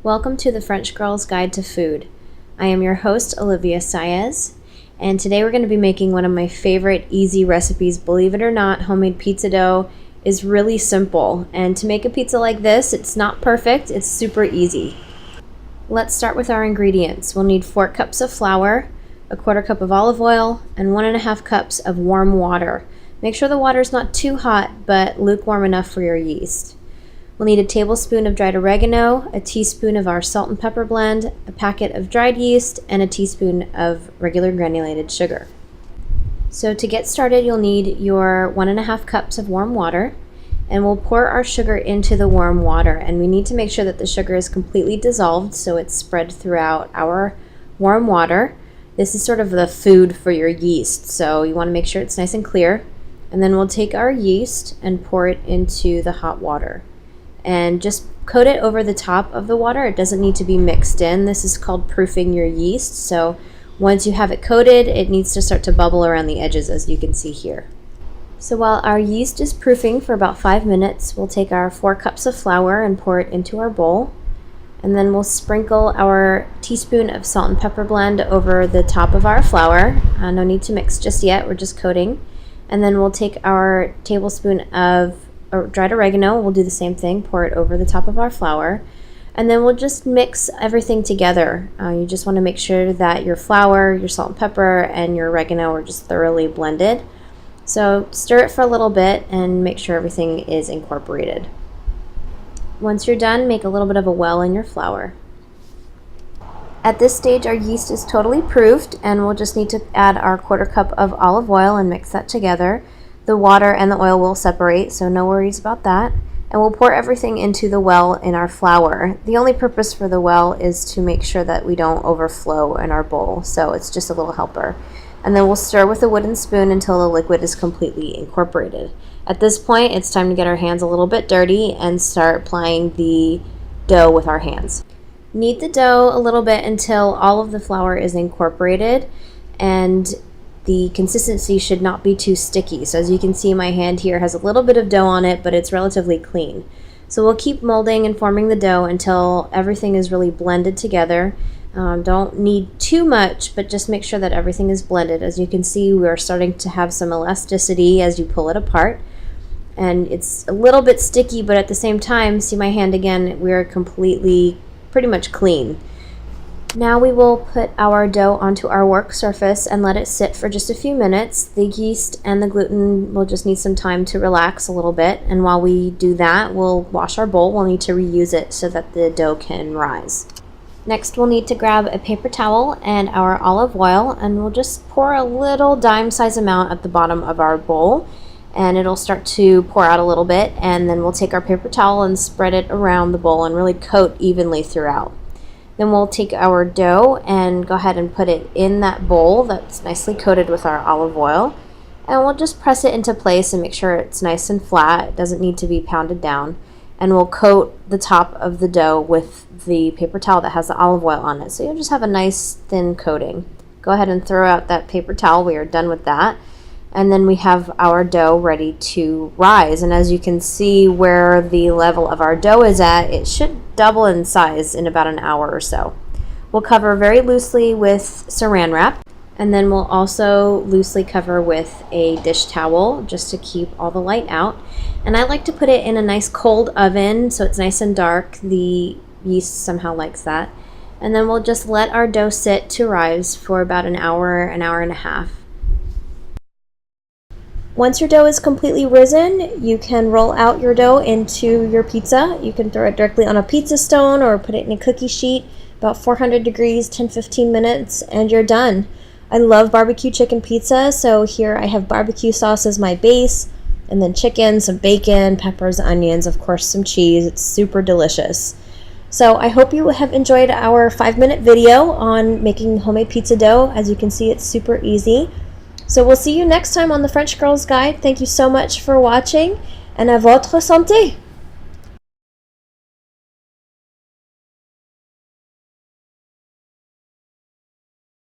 Welcome to the French Girl's Guide to Food. I am your host, Olivia Saez, and today we're going to be making one of my favorite easy recipes. Believe it or not, homemade pizza dough is really simple, and to make a pizza like this, it's not perfect, it's super easy. Let's start with our ingredients. We'll need 4 cups of flour, a 1/4 cup of olive oil, and 1.5 cups of warm water. Make sure the water is not too hot, but lukewarm enough for your yeast. We'll need a tablespoon of dried oregano, a teaspoon of our salt and pepper blend, a packet of dried yeast, and a teaspoon of regular granulated sugar. So to get started, you'll need your 1.5 cups of warm water, and we'll pour our sugar into the warm water, and we need to make sure that the sugar is completely dissolved so it's spread throughout our warm water. This is sort of the food for your yeast, so you want to make sure it's nice and clear. And then we'll take our yeast and pour it into the hot water. And just coat it over the top of the water. It doesn't need to be mixed in. This is called proofing your yeast. So once you have it coated, it needs to start to bubble around the edges, as you can see here. So while our yeast is proofing for about 5 minutes, we'll take our 4 cups of flour and pour it into our bowl. And then we'll sprinkle our teaspoon of salt and pepper blend over the top of our flour. No need to mix just yet, we're just coating. And then we'll take our tablespoon of dried oregano, we'll do the same thing, pour it over the top of our flour, and then we'll just mix everything together. You just want to make sure that your flour, your salt and pepper, and your oregano are just thoroughly blended. So stir it for a little bit and make sure everything is incorporated. Once you're done, make a little bit of a well in your flour. At this stage, our yeast is totally proofed, and we'll just need to add our 1/4 cup of olive oil and mix that together. The water and the oil will separate, so no worries about that. And we'll pour everything into the well in our flour. The only purpose for the well is to make sure that we don't overflow in our bowl, so it's just a little helper. And then we'll stir with a wooden spoon until the liquid is completely incorporated. At this point, it's time to get our hands a little bit dirty and start applying the dough with our hands. Knead the dough a little bit until all of the flour is incorporated, and the consistency should not be too sticky. So as you can see, my hand here has a little bit of dough on it, but it's relatively clean. So we'll keep molding and forming the dough until everything is really blended together. Don't need too much, but just make sure that everything is blended. As you can see, we're starting to have some elasticity as you pull it apart. And it's a little bit sticky, but at the same time, see my hand again, we're completely, pretty much clean. Now we will put our dough onto our work surface and let it sit for just a few minutes. The yeast and the gluten will just need some time to relax a little bit, and while we do that, we'll wash our bowl. We'll need to reuse it so that the dough can rise. Next, we'll need to grab a paper towel and our olive oil, and we'll just pour a little dime-size amount at the bottom of our bowl, and it'll start to pour out a little bit, and then we'll take our paper towel and spread it around the bowl and really coat evenly throughout. Then we'll take our dough and go ahead and put it in that bowl that's nicely coated with our olive oil. And we'll just press it into place and make sure it's nice and flat. It doesn't need to be pounded down. And we'll coat the top of the dough with the paper towel that has the olive oil on it. So you'll just have a nice thin coating. Go ahead and throw out that paper towel. We are done with that. And then we have our dough ready to rise. And as you can see where the level of our dough is at, it should double in size in about an hour or so. We'll cover very loosely with saran wrap, and then we'll also loosely cover with a dish towel just to keep all the light out. And I like to put it in a nice cold oven so it's nice and dark. The yeast somehow likes that. And then we'll just let our dough sit to rise for about an hour and a half. Once your dough is completely risen, you can roll out your dough into your pizza. You can throw it directly on a pizza stone or put it in a cookie sheet, about 400 degrees, 10-15 minutes, and you're done. I love barbecue chicken pizza, so here I have barbecue sauce as my base, and then chicken, some bacon, peppers, onions, of course some cheese. It's super delicious. So I hope you have enjoyed our 5-minute video on making homemade pizza dough. As you can see, it's super easy. So we'll see you next time on the French Girl's Guide. Thank you so much for watching, and à votre santé!